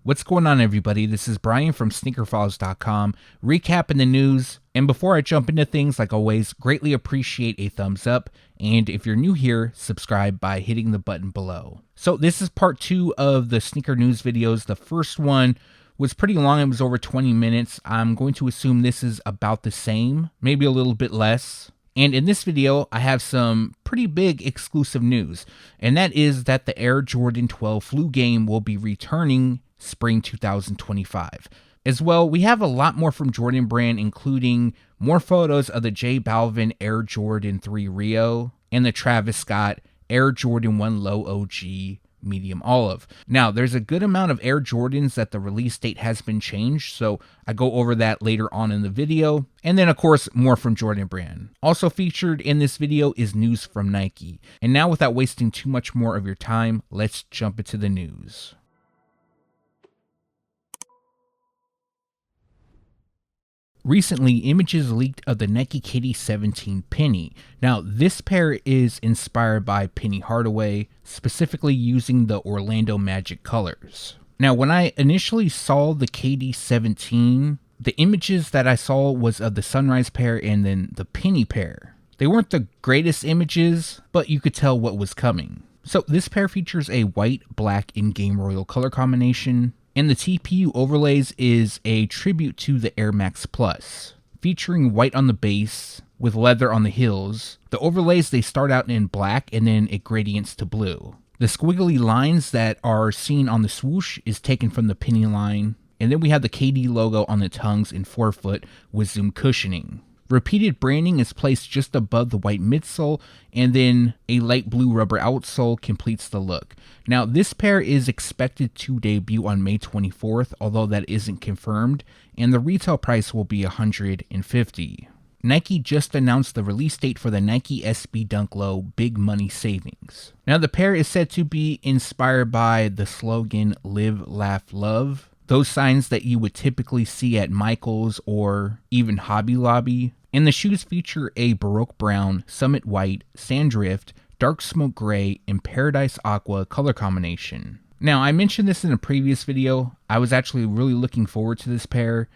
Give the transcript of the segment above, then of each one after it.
What's going on, everybody? This is Brian from SneakerFiles.com, recapping the news. And before I jump into things, like always, greatly appreciate a thumbs up. And if you're new here, subscribe by hitting the button below. So this is part 2 of the sneaker news videos. The first one was pretty long. It was over 20 minutes. I'm going to assume this is about the same, maybe a little bit less. And in this video, I have some pretty big exclusive news. And that is that the Air Jordan 12 flu game will be returning spring 2025. As well, we have a lot more from Jordan Brand, including more photos of the J Balvin Air Jordan 3 Rio and the Travis Scott Air Jordan 1 Low OG Medium Olive. Now, there's a good amount of Air Jordans that the release date has been changed, so I go over that later on in the video. And then, of course, more from Jordan Brand. Also featured in this video is news from Nike. And now, without wasting too much more of your time, let's jump into the news. Recently, images leaked of the Nike KD17 Penny. Now, this pair is inspired by Penny Hardaway, specifically using the Orlando Magic colors. Now, when I initially saw the KD17, the images that I saw was of the Sunrise pair and then the Penny pair. They weren't the greatest images, but you could tell what was coming. So this pair features a white, black, and game royal color combination. And the TPU overlays is a tribute to the Air Max Plus, featuring white on the base with leather on the heels. The overlays, they start out in black and then it gradients to blue. The squiggly lines that are seen on the swoosh is taken from the Penny line. And then we have the KD logo on the tongues and forefoot with zoom cushioning. Repeated branding is placed just above the white midsole, and then a light blue rubber outsole completes the look. Now, this pair is expected to debut on May 24th, although that isn't confirmed, and the retail price will be $150. Nike just announced the release date for the Nike SB Dunk Low Big Money Savings. Now, the pair is said to be inspired by the slogan Live, Laugh, Love. Those signs that you would typically see at Michael's or even Hobby Lobby. And the shoes feature a Baroque Brown, Summit White, Sandrift, Dark Smoke Gray, and Paradise Aqua color combination. Now, I mentioned this in a previous video. I was actually really looking forward to this pair.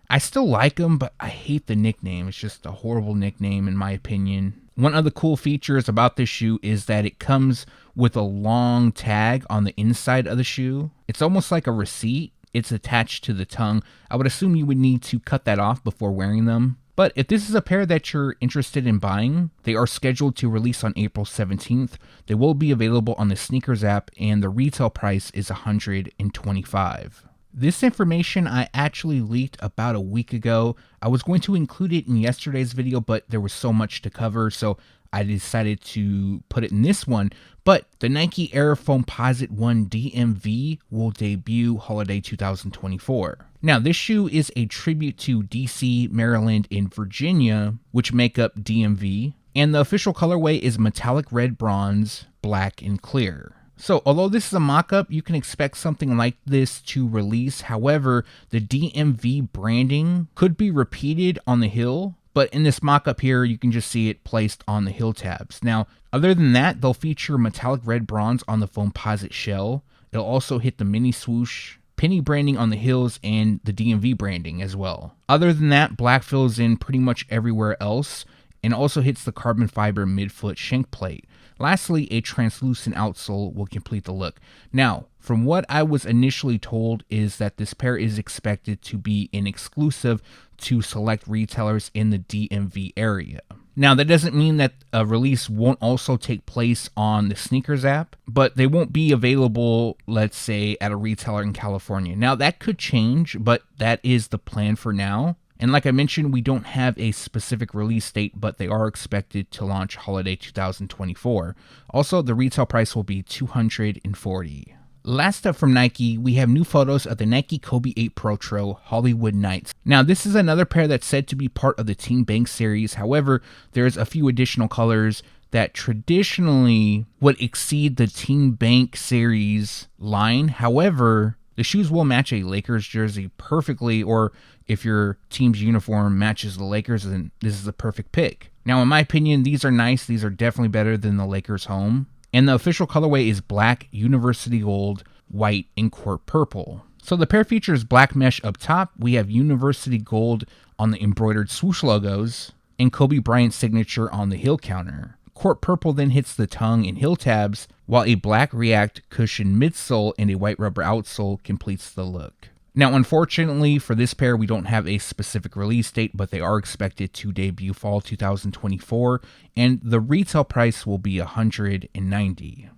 I still like them, but I hate the nickname. It's just a horrible nickname in my opinion. One of the cool features about this shoe is that it comes with a long tag on the inside of the shoe. It's almost like a receipt. It's attached to the tongue. I would assume you would need to cut that off before wearing them. But if this is a pair that you're interested in buying, they are scheduled to release on April 17th. They will be available on the Sneakers app, and the retail price is $125. This information I actually leaked about a week ago. I was going to include it in yesterday's video, but there was so much to cover, so I decided to put it in this one. But the Nike Air Foamposite 1 DMV will debut holiday 2024. Now, this shoe is a tribute to DC, Maryland, and Virginia, which make up DMV. And the official colorway is metallic red, bronze, black, and clear. So, although this is a mock-up, you can expect something like this to release. However, the DMV branding could be repeated on the heel. But in this mock-up here, you can just see it placed on the heel tabs. Now, other than that, they'll feature metallic red bronze on the Foamposite shell. It'll also hit the mini swoosh, Penny branding on the heels, and the DMV branding as well. Other than that, black fills in pretty much everywhere else, and also hits the carbon fiber midfoot shank plate. Lastly, a translucent outsole will complete the look. Now, from what I was initially told is that this pair is expected to be an exclusive to select retailers in the DMV area. Now, that doesn't mean that a release won't also take place on the Sneakers app, but they won't be available, let's say, at a retailer in California. Now, that could change, but that is the plan for now. And like I mentioned, we don't have a specific release date, but they are expected to launch holiday 2024. Also, the retail price will be $240. Last up from Nike, we have new photos of the Nike Kobe 8 Protro Hollywood Nights. Now, this is another pair that's said to be part of the Team Bank series. However, there's a few additional colors that traditionally would exceed the Team Bank series line. However, the shoes will match a Lakers jersey perfectly, or if your team's uniform matches the Lakers, then this is the perfect pick. Now, in my opinion, these are nice. These are definitely better than the Lakers home. And the official colorway is black, university gold, white, and court purple. So the pair features black mesh up top. We have University Gold on the embroidered swoosh logos and Kobe Bryant's signature on the heel counter. Court purple then hits the tongue and heel tabs, while a black React cushion midsole and a white rubber outsole completes the look. Now, unfortunately, for this pair, we don't have a specific release date, but they are expected to debut fall 2024, and the retail price will be $190.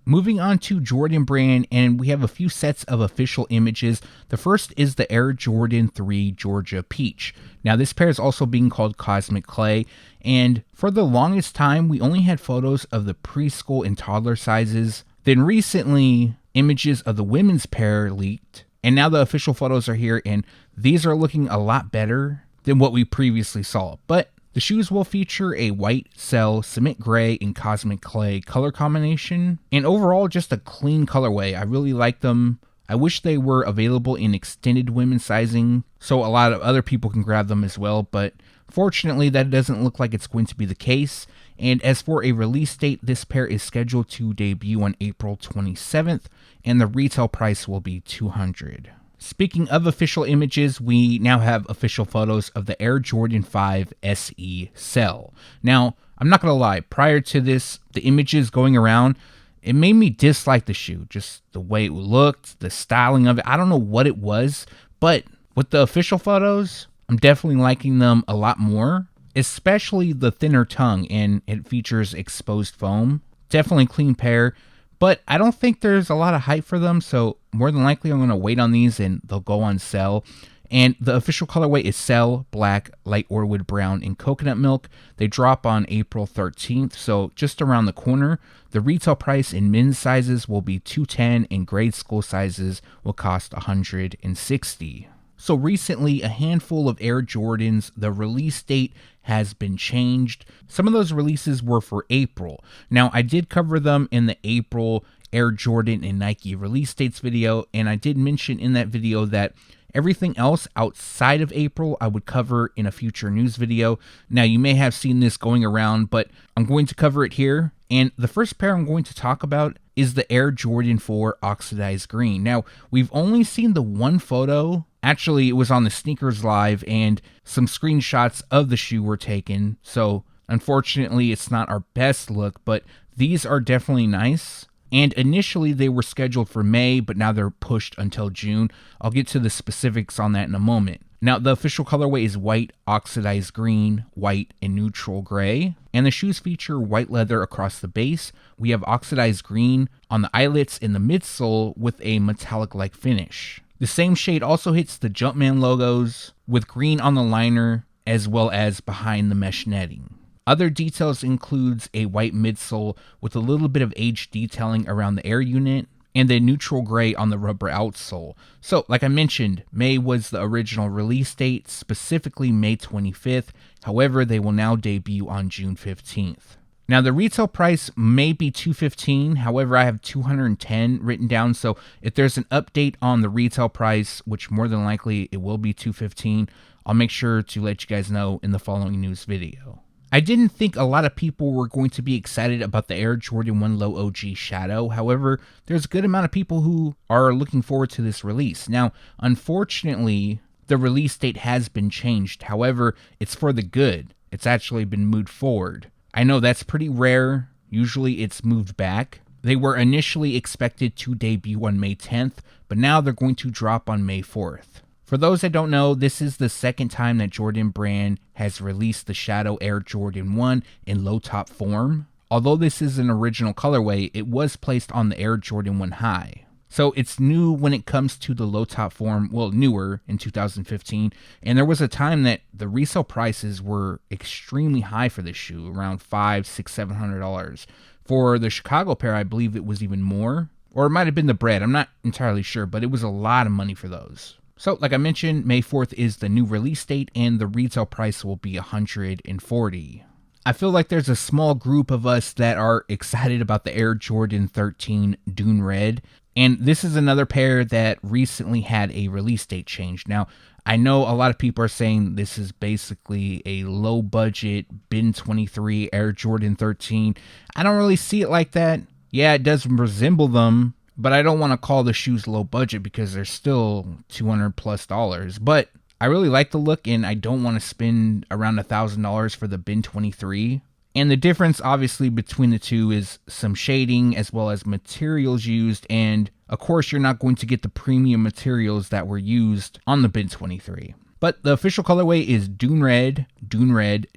Moving on to Jordan Brand, and we have a few sets of official images. The first is the Air Jordan 3 Georgia Peach. Now, this pair is also being called Cosmic Clay, and for the longest time, we only had photos of the preschool and toddler sizes. Then recently, images of the women's pair leaked, and now the official photos are here, and these are looking a lot better than what we previously saw. But the shoes will feature a white cell, cement gray, and cosmic clay color combination, and overall just a clean colorway. I really like them. I wish they were available in extended women's sizing so a lot of other people can grab them as well, but fortunately that doesn't look like it's going to be the case. And as for a release date, this pair is scheduled to debut on April 27th, and the retail price will be $200. Speaking of official images, we now have official photos of the Air Jordan 5 SE Cell. Now, I'm not going to lie, prior to this, the images going around, it made me dislike the shoe. Just the way it looked, the styling of it. I don't know what it was, but with the official photos, I'm definitely liking them a lot more, especially the thinner tongue, and it features exposed foam. Definitely a clean pair. But I don't think there's a lot of hype for them, so more than likely I'm going to wait on these and they'll go on sale. And the official colorway is Cell, Black, Light Orwood Brown, and Coconut Milk. They drop on April 13th, so just around the corner. The retail price in men's sizes will be $210, and grade school sizes will cost $160. So recently, a handful of Air Jordans, the release date has been changed. Some of those releases were for April. Now, I did cover them in the April Air Jordan and Nike release dates video, and I did mention in that video that everything else outside of April I would cover in a future news video. Now, you may have seen this going around, but I'm going to cover it here. And the first pair I'm going to talk about is the Air Jordan 4 Oxidized Green. Now, we've only seen the one photo. Actually, it was on the Sneakers Live, and some screenshots of the shoe were taken. So, unfortunately, it's not our best look, but these are definitely nice. And initially, they were scheduled for May, but now they're pushed until June. I'll get to the specifics on that in a moment. Now, the official colorway is white, oxidized green, white, and neutral gray. And the shoes feature white leather across the base. We have oxidized green on the eyelets and the midsole with a metallic-like finish. The same shade also hits the Jumpman logos with green on the liner as well as behind the mesh netting. Other details includes a white midsole with a little bit of aged detailing around the air unit and a neutral gray on the rubber outsole. So, like I mentioned, May was the original release date, specifically May 25th. However, they will now debut on June 15th. Now, the retail price may be $215. However, I have $210 written down. So if there's an update on the retail price, which more than likely it will be $215, I'll make sure to let you guys know in the following news video. I didn't think a lot of people were going to be excited about the Air Jordan 1 Low OG Shadow. However, there's a good amount of people who are looking forward to this release. Now, unfortunately, the release date has been changed. However, it's for the good. It's actually been moved forward. I know that's pretty rare. Usually it's moved back. They were initially expected to debut on May 10th, but now they're going to drop on May 4th. For those that don't know, this is the second time that Jordan Brand has released the Shadow Air Jordan 1 in low top form. Although this is an original colorway, it was placed on the Air Jordan 1 High. So it's new when it comes to the low top form, well, newer in 2015. And there was a time that the resale prices were extremely high for this shoe, around $500, $600, $700. For the Chicago pair, I believe it was even more. Or it might have been the Bread, I'm not entirely sure, but it was a lot of money for those. So, like I mentioned, May 4th is the new release date, and the retail price will be $140. I feel like there's a small group of us that are excited about the Air Jordan 13 Dune Red, and this is another pair that recently had a release date change. Now, I know a lot of people are saying this is basically a low budget bin 23 Air Jordan 13. I don't really see it like that. Yeah, it does resemble them, but I don't want to call the shoes low budget because they're still $200+. But I really like the look, and I don't want to spend around $1,000 for the bin 23. And the difference obviously between the two is some shading as well as materials used, and of course you're not going to get the premium materials that were used on the bin 23. But the official colorway is Dune Red,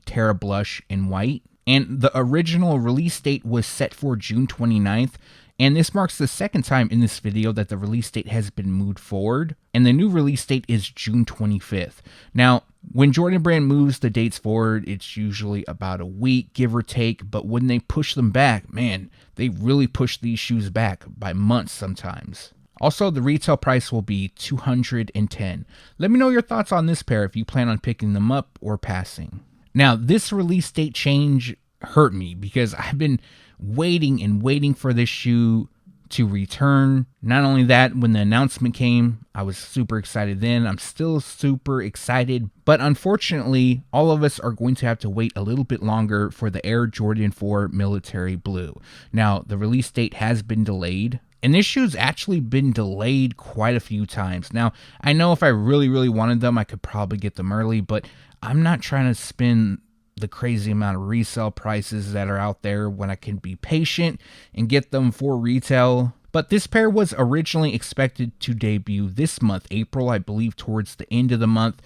Terra Blush, and White. And the original release date was set for June 29th. And this marks the second time in this video that the release date has been moved forward. And the new release date is June 25th. Now, when Jordan Brand moves the dates forward, it's usually about a week, give or take. But when they push them back, man, they really push these shoes back by months sometimes. Also, the retail price will be $210. Let me know your thoughts on this pair if you plan on picking them up or passing. Now, this release date change hurt me because I've been waiting and waiting for this shoe to return. Not only that, when the announcement came, I was super excited then. I'm still super excited, but unfortunately, all of us are going to have to wait a little bit longer for the Air Jordan 4 Military Blue. Now, the release date has been delayed, and this shoe's actually been delayed quite a few times. Now, I know if I really wanted them, I could probably get them early, but I'm not trying to spend the crazy amount of resale prices that are out there when I can be patient and get them for retail. But this pair was originally expected to debut this month, April, I believe, towards the end of the month.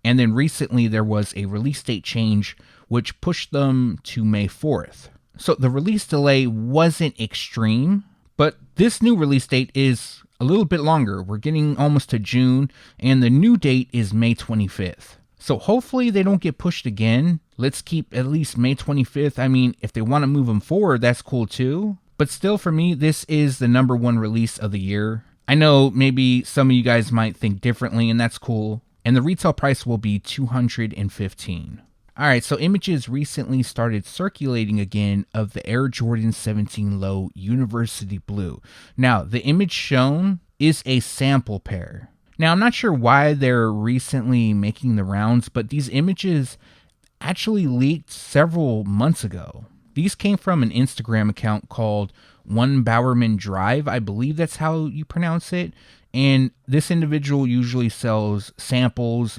And then recently there was a release date change which pushed them to May 4th. So the release delay wasn't extreme, but this new release date is a little bit longer. We're getting almost to June, and the new date is May 25th. So hopefully they don't get pushed again. Let's keep at least May 25th. I mean, if they want to move them forward, that's cool too. But still, for me, this is the #1 release of the year. I know maybe some of you guys might think differently, and that's cool. And the retail price will be $215. Alright, so images recently started circulating again of the Air Jordan 17 Low University Blue. Now, the image shown is a sample pair. Now, I'm not sure why they're recently making the rounds, but these images actually leaked several months ago. These came from an Instagram account called One Bowerman Drive. I believe that's how you pronounce it. And this individual usually sells samples.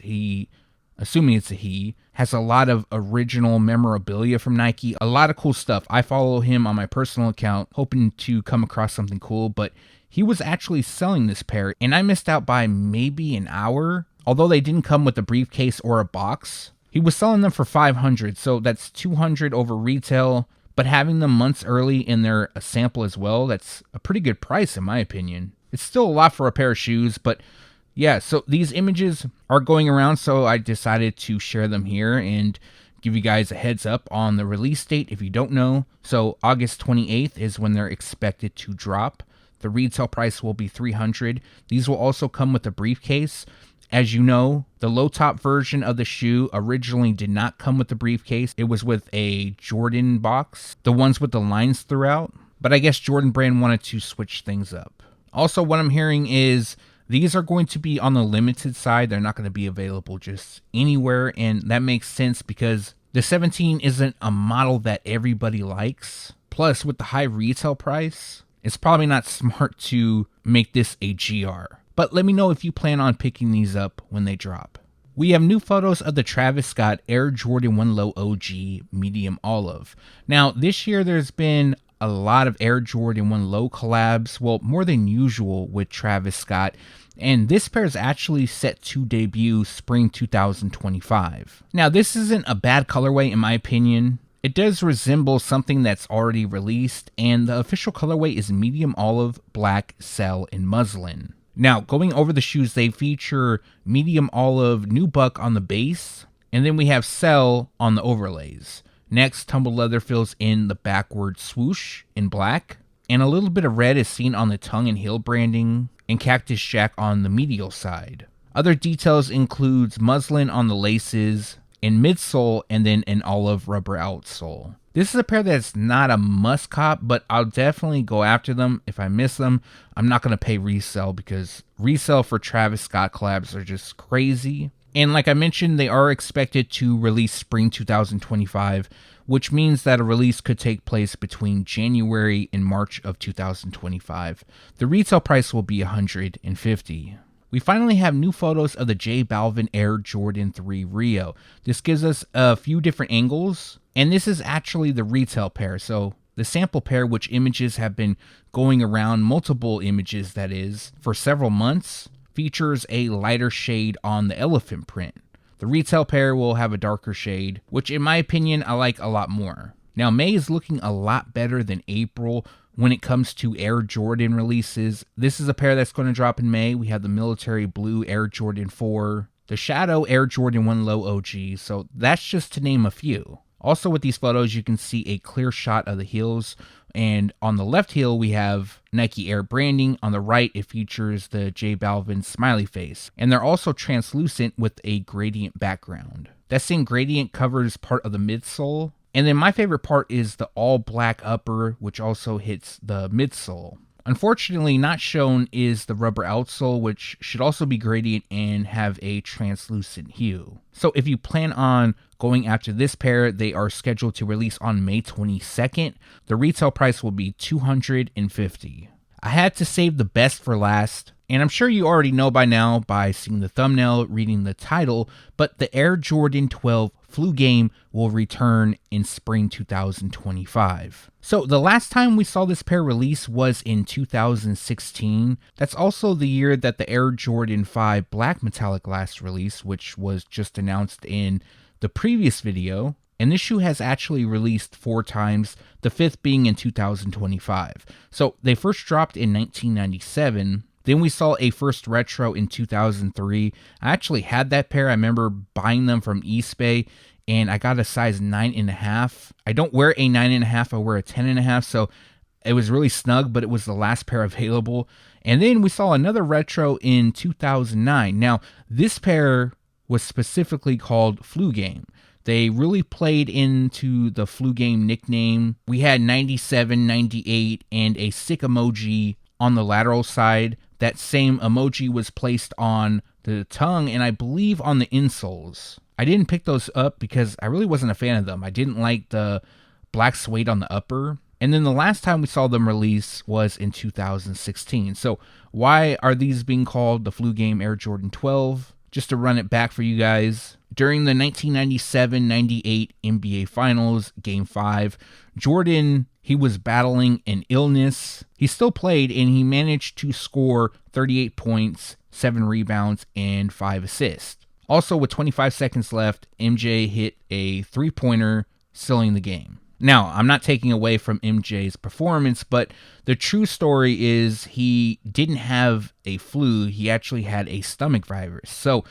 Assuming it's a he, has a lot of original memorabilia from Nike. A lot of cool stuff. I follow him on my personal account, hoping to come across something cool, but he was actually selling this pair, and I missed out by maybe an hour. Although they didn't come with a briefcase or a box, he was selling them for $500, so that's $200 over retail. But having them months early and they're a sample as well, that's a pretty good price in my opinion. It's still a lot for a pair of shoes, but yeah, so these images are going around, so I decided to share them here and give you guys a heads up on the release date if you don't know. So August 28th is when they're expected to drop. The retail price will be $300. These will also come with a briefcase. As you know, the low top version of the shoe originally did not come with the briefcase. It was with a Jordan box, the ones with the lines throughout. But I guess Jordan Brand wanted to switch things up. Also, what I'm hearing is these are going to be on the limited side. They're not going to be available just anywhere. And that makes sense because the 17 isn't a model that everybody likes. Plus, with the high retail price, it's probably not smart to make this a GR. But let me know if you plan on picking these up when they drop. We have new photos of the Travis Scott Air Jordan 1 Low OG Medium Olive. Now, this year there's been a lot of Air Jordan 1 Low collabs, well, more than usual with Travis Scott. And this pair is actually set to debut spring 2025. Now, this isn't a bad colorway in my opinion. It does resemble something that's already released, and the official colorway is medium olive, black, cell, and muslin. Now, going over the shoes, they feature medium olive nubuck on the base, and then we have cell on the overlays. Next, tumbled leather fills in the backward swoosh in black, and a little bit of red is seen on the tongue and heel branding, and Cactus Jack on the medial side. Other details includes muslin on the laces, in midsole, and then an olive rubber outsole. This is a pair that's not a must cop, but I'll definitely go after them. If I miss them, I'm not going to pay resale because resale for Travis Scott collabs are just crazy. And like I mentioned, they are expected to release spring 2025, which means that a release could take place between January and March of 2025. The retail price will be $150. We finally have new photos of the J Balvin Air Jordan 3 Rio. This gives us a few different angles, and this is actually the retail pair. So the sample pair, which images have been going around, multiple images that is, for several months, features a lighter shade on the elephant print. The retail pair will have a darker shade, which in my opinion I like a lot more. Now May is looking a lot better than April when it comes to Air Jordan releases. This is a pair that's going to drop in May. We have the military blue Air Jordan 4, the Shadow Air Jordan 1 Low OG, so that's just to name a few. Also with these photos, you can see a clear shot of the heels, and on the left heel we have Nike Air branding. On the right it features the J Balvin smiley face, and they're also translucent with a gradient background. That same gradient covers part of the midsole. And then my favorite part is the all black upper, which also hits the midsole. Unfortunately, not shown is the rubber outsole, which should also be gradient and have a translucent hue. So if you plan on going after this pair, they are scheduled to release on May 22nd. The retail price will be $250. I had to save the best for last, and I'm sure you already know by now by seeing the thumbnail, reading the title, but the Air Jordan 12 Flu Game will return in spring 2025. So the last time we saw this pair release was in 2016. That's also the year that the Air Jordan 5 Black Metallic last released, which was just announced in the previous video. And this shoe has actually released 4 times, the 5th being in 2025. So they first dropped in 1997. Then we saw a first retro in 2003. I actually had that pair. I remember buying them from eBay, and I got a size 9.5. I don't wear a 9.5, I wear a 10.5, so it was really snug, but it was the last pair available. And then we saw another retro in 2009. Now, this pair was specifically called Flu Game. They really played into the Flu Game nickname. We had 97, 98, and a sick emoji on the lateral side. That same emoji was placed on the tongue and I believe on the insoles. I didn't pick those up because I really wasn't a fan of them. I didn't like the black suede on the upper. And then the last time we saw them release was in 2016. So why are these being called the Flu Game Air Jordan 12? Just to run it back for you guys. During the 1997-98 NBA Finals, Game 5, Jordan, he was battling an illness. He still played, and he managed to score 38 points, 7 rebounds, and 5 assists. Also, with 25 seconds left, MJ hit a three-pointer, sealing the game. Now, I'm not taking away from MJ's performance, but the true story is he didn't have a flu. He actually had a stomach virus. So,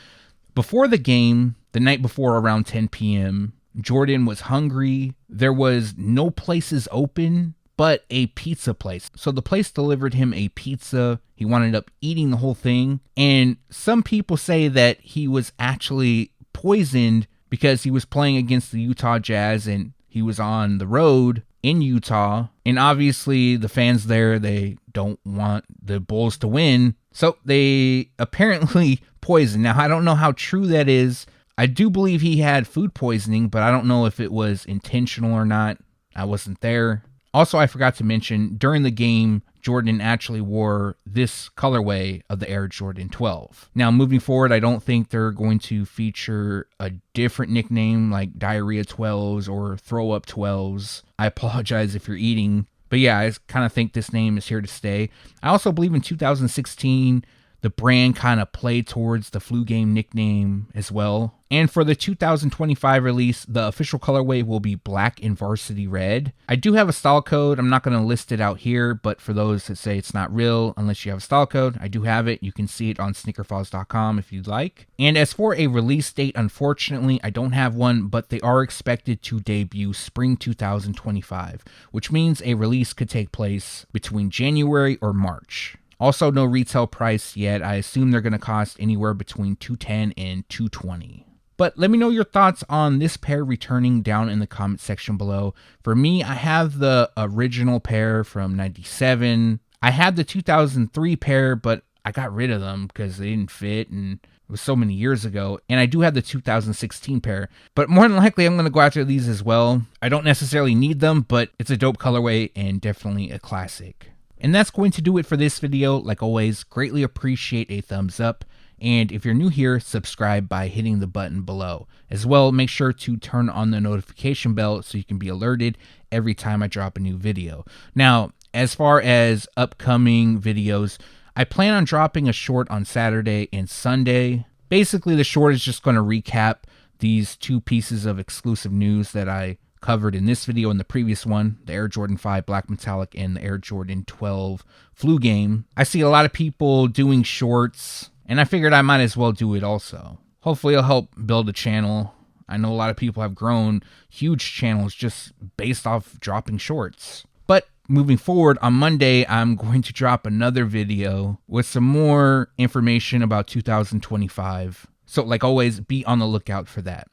before the game, the night before around 10 p.m., Jordan was hungry. There was no places open but a pizza place. So the place delivered him a pizza. He wound up eating the whole thing. And some people say that he was actually poisoned because he was playing against the Utah Jazz and he was on the road in Utah. And obviously the fans there, they don't want the Bulls to win. So they apparently poisoned. Now, I don't know how true that is. I do believe he had food poisoning, but I don't know if it was intentional or not. I wasn't there. Also, I forgot to mention, during the game, Jordan actually wore this colorway of the Air Jordan 12. Now, moving forward, I don't think they're going to feature a different nickname like Diarrhea 12s or Throw Up 12s. I apologize if you're eating. But yeah, I kind of think this name is here to stay. I also believe in 2016, the brand kind of played towards the Flu Game nickname as well. And for the 2025 release, the official colorway will be black and varsity red. I do have a style code. I'm not going to list it out here, but for those that say it's not real unless you have a style code, I do have it. You can see it on SneakerFiles.com if you'd like. And as for a release date, unfortunately, I don't have one, but they are expected to debut spring 2025, which means a release could take place between January or March. Also, no retail price yet. I assume they're going to cost anywhere between $210 and $220. But let me know your thoughts on this pair returning down in the comment section below. For me, I have the original pair from 97. I had the 2003 pair, but I got rid of them because they didn't fit and it was so many years ago. And I do have the 2016 pair, but more than likely I'm going to go after these as well. I don't necessarily need them, but it's a dope colorway and definitely a classic. And that's going to do it for this video. Like always, greatly appreciate a thumbs up. And if you're new here, subscribe by hitting the button below. As well, make sure to turn on the notification bell so you can be alerted every time I drop a new video. Now, as far as upcoming videos, I plan on dropping a short on Saturday and Sunday. Basically, the short is just going to recap these two pieces of exclusive news that I covered in this video and the previous one, the Air Jordan 5 Black Metallic and the Air Jordan 12 Flu Game. I see a lot of people doing shorts, and I figured I might as well do it also. Hopefully it'll help build a channel. I know a lot of people have grown huge channels just based off dropping shorts. But moving forward, on Monday, I'm going to drop another video with some more information about 2025. So like always, be on the lookout for that.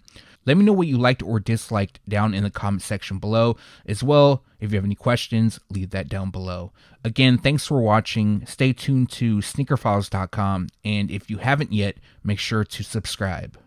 Let me know what you liked or disliked down in the comment section below. As well, if you have any questions, leave that down below. Again, thanks for watching. Stay tuned to SneakerFiles.com. And if you haven't yet, make sure to subscribe.